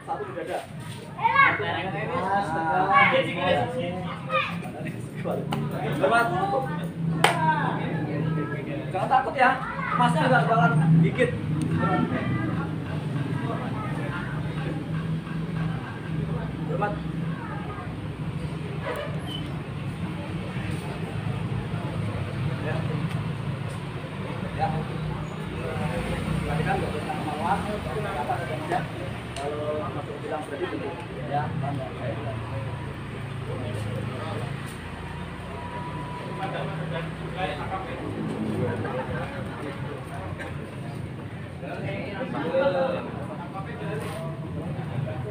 Satu di dada. Selamat. Jangan takut ya, masnya nggak bakalan gigit. Selamat. Ya. Ya. Perhatikan nggak boleh kemauan, apa saja. Kalau masuk bilang berarti begitu. Ya, bangga.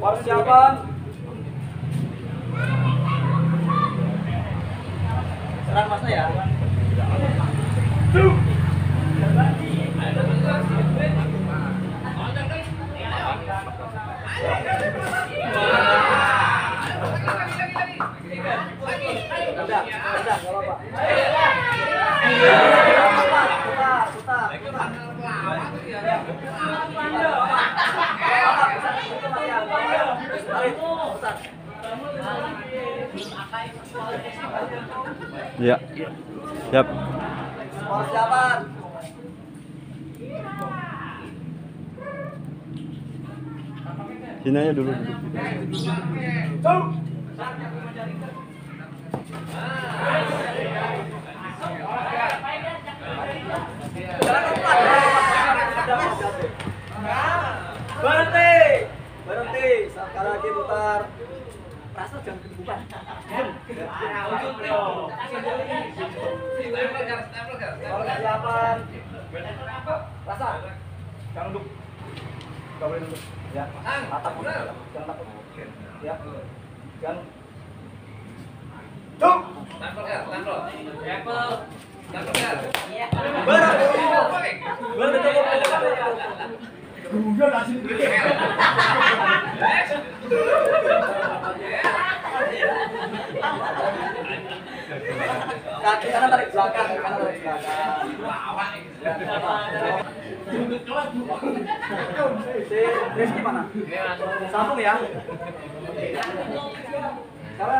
Persiapan. Serang masnya ya. Ya. Siap. Persiapan. Sini aja dulu. Berhenti. Berhenti. Sekali lagi putar. Rasa jangan dibuka. Persiapan. Rasa. Jangan duduk. Gak boleh duduk. Ya. Tatap. Jangan takut. Ya. Jangan. Duk. Kaki kanan tarik belakang, kanan tarik belakang. Si Rizky mana? Sambung ya. Siapa?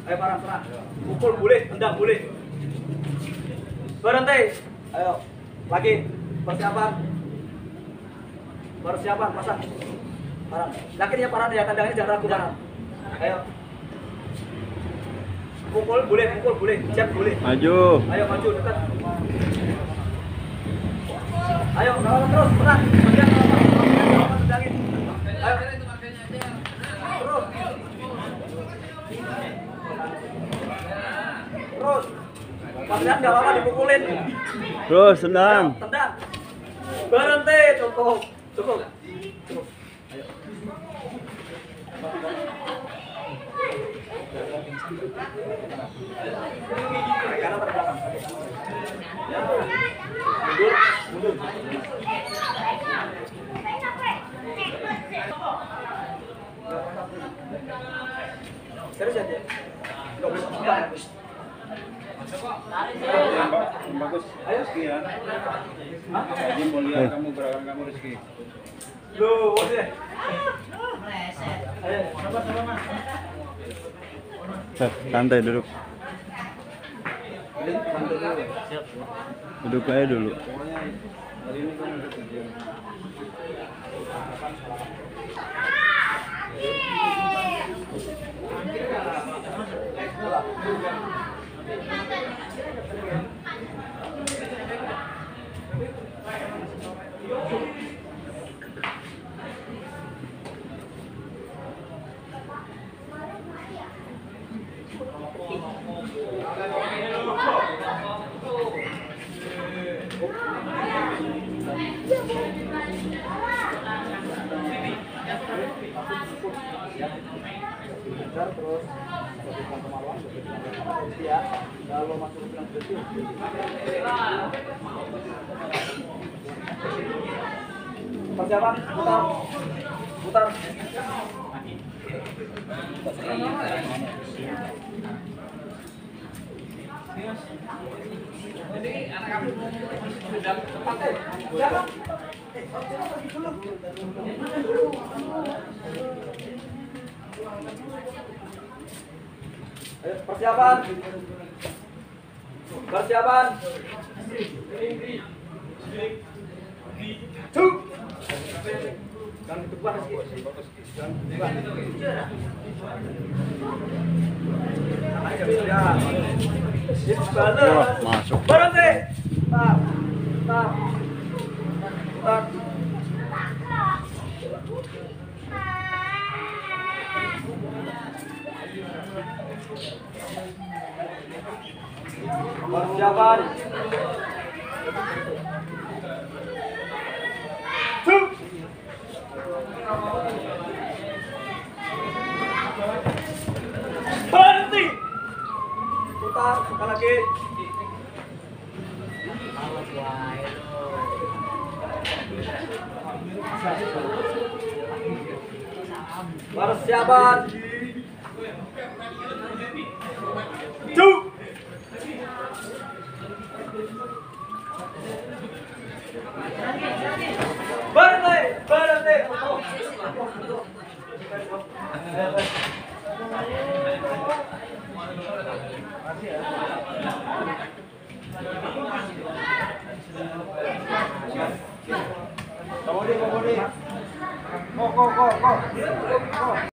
Ayo parang serang. Pukul boleh, tendang boleh. Berhenti. Ayo. Lagi. Persiapan. Persiapan pasang. Parang. Yakin ya parang ya, tendangnya jangan ragu parang. Ayo. Pukul boleh, jab boleh. Maju. Ayo maju dekat. Ayo, terus serang. Tendangin. Ayo. Terus. Terus. Kalian enggak apa-apa dipukulin. Terus tendang. Tendang. Berhenti, cukup. Cukup. Ayo. Kanan atau belakang? Ya. Mundur. Serius aja. Enggak boleh tendang. Bagus. Ayo. Rizky ya. Ini mau lihat kamu gerakan kamu Rizky. Loh, udah. Ayo, sabar Mas. Santai duduk. Siap. Duduk aja dulu. Pokoknya hari ini kamu udah kerja. Terus berikan kemaluan, ya. Kalau masuk ke bilang bersih, persiapan putar. Jadi anak kamu sudah tepat jangan. Ayo, persiapan. Cuk. Jangan ditekan lagi. Wah, masuk. Berhenti. Tak. Persiapan. Cuk. Berhenti. Putar sekali lagi. Persiapan. Cuk. Berhenti. Komodi. Kok.